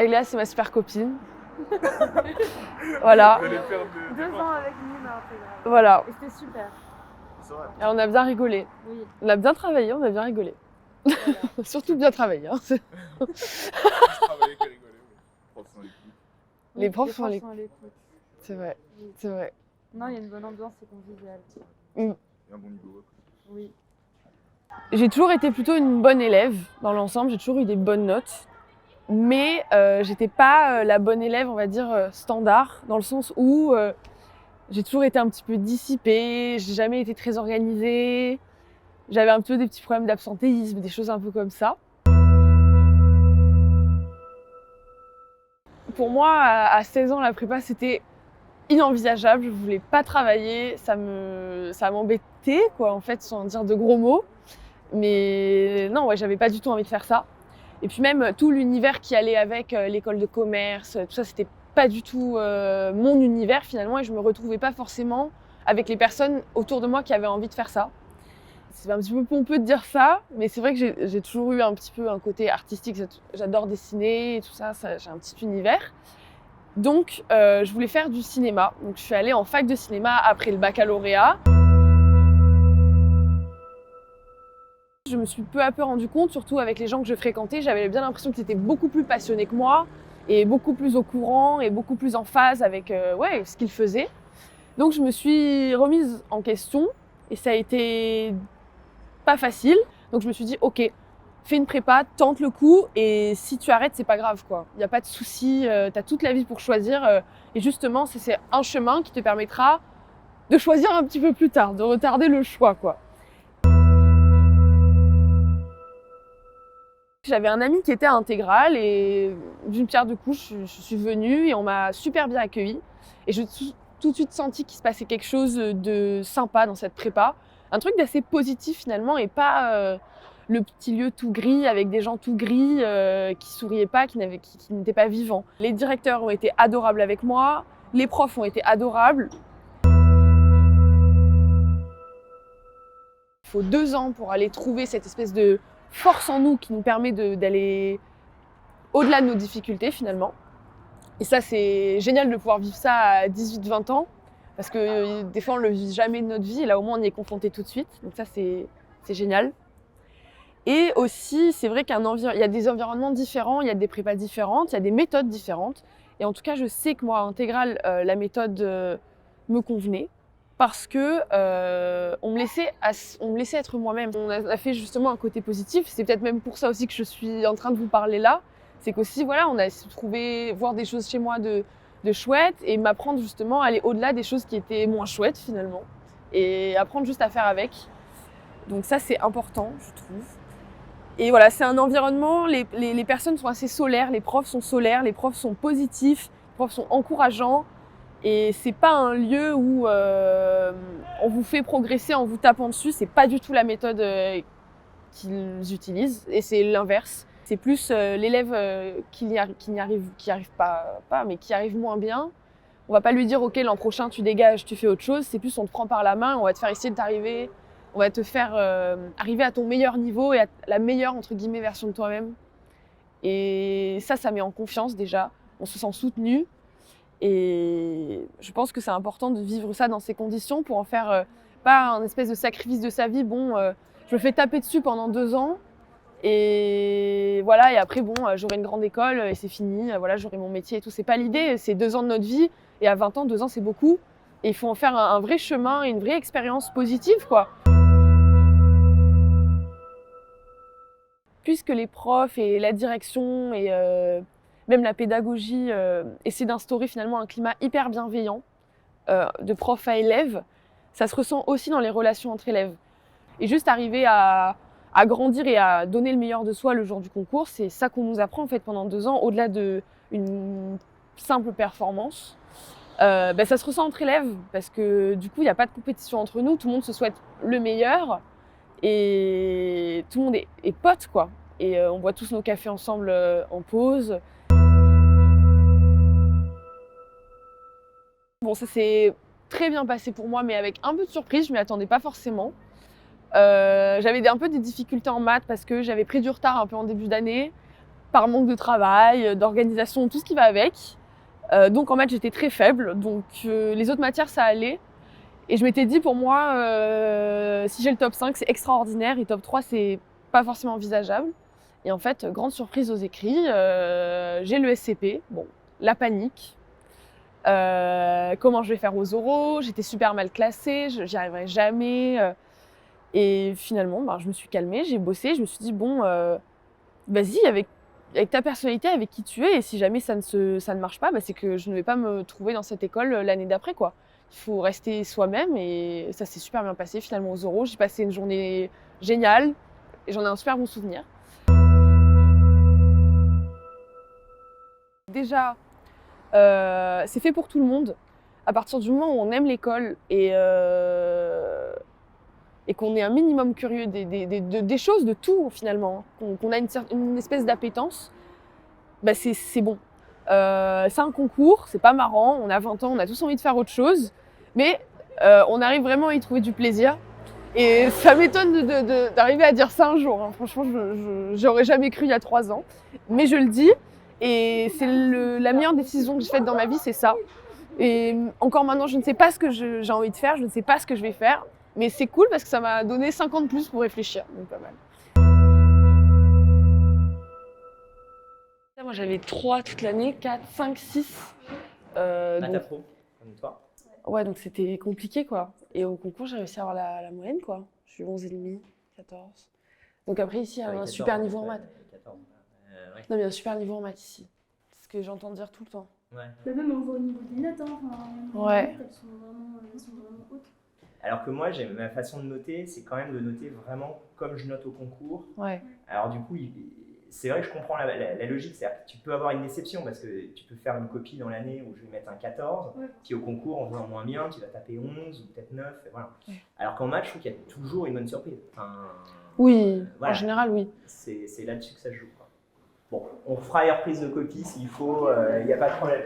Léa, c'est ma super copine. Voilà. Vous allez faire de- 2 ans avec Nîmes à Intégrale. Voilà. Et c'était super. C'est vrai. Et on a bien rigolé. Oui. On a bien travaillé, on a bien rigolé. Voilà. Surtout bien travaillé. Hein. Je travaillais qu'à rigoler. Oui. Profs sont les coups. Les profs sont à sont à l'écoute. C'est vrai, Oui. c'est vrai. Non, il y a une bonne ambiance, c'est convivial. Et un bon niveau. Oui. J'ai toujours été plutôt une bonne élève dans l'ensemble, j'ai toujours eu des bonnes notes. Mais j'étais pas la bonne élève, on va dire, standard, dans le sens où j'ai toujours été un petit peu dissipée, j'ai jamais été très organisée, j'avais un peu des petits problèmes d'absentéisme, des choses un peu comme ça. Pour moi, à 16 ans, la prépa, c'était inenvisageable, je voulais pas travailler, ça m'embêtait, quoi, en fait, sans dire de gros mots. Mais non, ouais, j'avais pas du tout envie de faire ça. Et puis même tout l'univers qui allait avec l'école de commerce, tout ça, c'était pas du tout mon univers finalement, et je me retrouvais pas forcément avec les personnes autour de moi qui avaient envie de faire ça. C'est un petit peu pompeux de dire ça, mais c'est vrai que j'ai toujours eu un petit peu un côté artistique. J'adore dessiner et tout ça, j'ai un petit univers. Donc je voulais faire du cinéma. Donc je suis allée en fac de cinéma après le baccalauréat. Je me suis peu à peu rendu compte, surtout avec les gens que je fréquentais, j'avais bien l'impression qu'ils étaient beaucoup plus passionnés que moi et beaucoup plus au courant et beaucoup plus en phase avec ce qu'ils faisaient. Donc je me suis remise en question et ça a été pas facile. Donc je me suis dit ok, fais une prépa, tente le coup et si tu arrêtes, c'est pas grave quoi. Il n'y a pas de souci, tu as toute la vie pour choisir et justement c'est un chemin qui te permettra de choisir un petit peu plus tard, de retarder le choix quoi. J'avais un ami qui était à Intégrale et d'une pierre deux coups, je suis venue et on m'a super bien accueillie. Et j'ai tout de suite senti qu'il se passait quelque chose de sympa dans cette prépa. Un truc d'assez positif finalement et pas le petit lieu tout gris avec des gens tout gris qui souriaient pas, qui n'étaient pas vivants. Les directeurs ont été adorables avec moi, les profs ont été adorables. Il faut 2 ans pour aller trouver cette espèce de force en nous qui nous permet d'aller au-delà de nos difficultés finalement. Et ça, c'est génial de pouvoir vivre ça à 18-20 ans parce que des fois, on ne le vit jamais de notre vie et là, au moins, on y est confronté tout de suite. Donc ça, c'est génial. Et aussi, c'est vrai qu'il y a des environnements différents, il y a des prépas différentes, il y a des méthodes différentes. Et en tout cas, je sais que moi, à Intégrale, la méthode me convenait. Parce que on me laissait être moi-même. On a fait justement un côté positif. C'est peut-être même pour ça aussi que je suis en train de vous parler là. C'est qu'aussi, voilà, on a trouvé, voir des choses chez moi de chouettes et m'apprendre justement à aller au-delà des choses qui étaient moins chouettes finalement. Et apprendre juste à faire avec. Donc ça, c'est important, je trouve. Et voilà, c'est un environnement, les personnes sont assez solaires, les profs sont positifs, les profs sont encourageants. Et c'est pas un lieu où on vous fait progresser en vous tapant dessus. C'est pas du tout la méthode qu'ils utilisent. Et c'est l'inverse. C'est plus l'élève qui n'y arrive pas, mais qui arrive moins bien. On va pas lui dire ok, l'an prochain tu dégages, tu fais autre chose. C'est plus on te prend par la main, on va te faire essayer de t'arriver, on va te faire arriver à ton meilleur niveau et à la meilleure entre guillemets version de toi-même. Et ça met en confiance déjà. On se sent soutenu. Et je pense que c'est important de vivre ça dans ces conditions pour en faire pas un espèce de sacrifice de sa vie. Bon, je me fais taper dessus pendant 2 ans et voilà. Et après, bon, j'aurai une grande école et c'est fini. Voilà, j'aurai mon métier et tout. C'est pas l'idée. C'est 2 ans de notre vie et à 20 ans, 2 ans, c'est beaucoup. Et il faut en faire un vrai chemin et une vraie expérience positive, quoi. Puisque les profs et la direction et même la pédagogie essaie d'instaurer finalement un climat hyper bienveillant de prof à élève, ça se ressent aussi dans les relations entre élèves. Et juste arriver à grandir et à donner le meilleur de soi le jour du concours, c'est ça qu'on nous apprend en fait pendant 2 ans, au-delà d'une simple performance. Ça se ressent entre élèves parce que du coup il n'y a pas de compétition entre nous, tout le monde se souhaite le meilleur et tout le monde est potes quoi. Et on boit tous nos cafés ensemble en pause. Bon, ça s'est très bien passé pour moi, mais avec un peu de surprise, je m'y attendais pas forcément. J'avais un peu des difficultés en maths parce que j'avais pris du retard un peu en début d'année. par manque de travail, d'organisation, tout ce qui va avec. Donc en maths, j'étais très faible. Donc les autres matières, ça allait. Et je m'étais dit, pour moi, si j'ai le top 5, c'est extraordinaire. Et top 3, c'est pas forcément envisageable. Et en fait, grande surprise aux écrits, j'ai le SCP. Bon, la panique. Comment je vais faire aux oraux? J'étais super mal classée, j'y arriverai jamais. Et finalement, je me suis calmée, j'ai bossé. Je me suis dit, bon, vas-y, avec ta personnalité, avec qui tu es. Et si jamais ça ne marche pas, c'est que je ne vais pas me trouver dans cette école l'année d'après, quoi. Il faut rester soi-même et ça s'est super bien passé finalement aux oraux. J'ai passé une journée géniale et j'en ai un super bon souvenir. Déjà, c'est fait pour tout le monde. À partir du moment où on aime l'école et qu'on est un minimum curieux des choses, de tout finalement, qu'on a une espèce d'appétence, c'est bon. C'est un concours, c'est pas marrant, on a 20 ans, on a tous envie de faire autre chose, mais on arrive vraiment à y trouver du plaisir. Et ça m'étonne d'arriver à dire ça un jour, hein. Franchement, j'aurais jamais cru il y a 3 ans, mais je le dis, et c'est la meilleure décision que j'ai faite dans ma vie, c'est ça. Et encore maintenant, je ne sais pas ce que j'ai envie de faire, je ne sais pas ce que je vais faire, mais c'est cool parce que ça m'a donné 5 ans de plus pour réfléchir, donc pas mal. Moi j'avais 3 toute l'année, 4, 5, 6. T'as pro, comme toi. Ouais, donc c'était compliqué quoi. Et au concours, j'ai réussi à avoir la moyenne quoi. Je suis 11,5, 14. Donc après ici, il y a un super niveau en maths. 14. Ouais. Non, mais il y a un super niveau en maths ici. C'est ce que j'entends dire tout le temps. Ouais. Même on voit au niveau des notes, hein. Ouais. Les notes, elles sont vraiment hautes. Alors que moi, ma façon de noter, c'est quand même de noter vraiment comme je note au concours. Ouais. Alors du coup, c'est vrai que je comprends la logique, c'est-à-dire que tu peux avoir une déception parce que tu peux faire une copie dans l'année où je vais mettre un 14, Ouais. puis au concours, en faisant moins bien, tu vas taper 11 ou peut-être 9, et voilà. Ouais. Alors qu'en maths, je trouve qu'il y a toujours une bonne surprise. Enfin, Oui, voilà. En général, oui. C'est là-dessus que ça se joue, quoi. Bon, on fera les reprises de copie s'il faut, il n'y a pas de problème.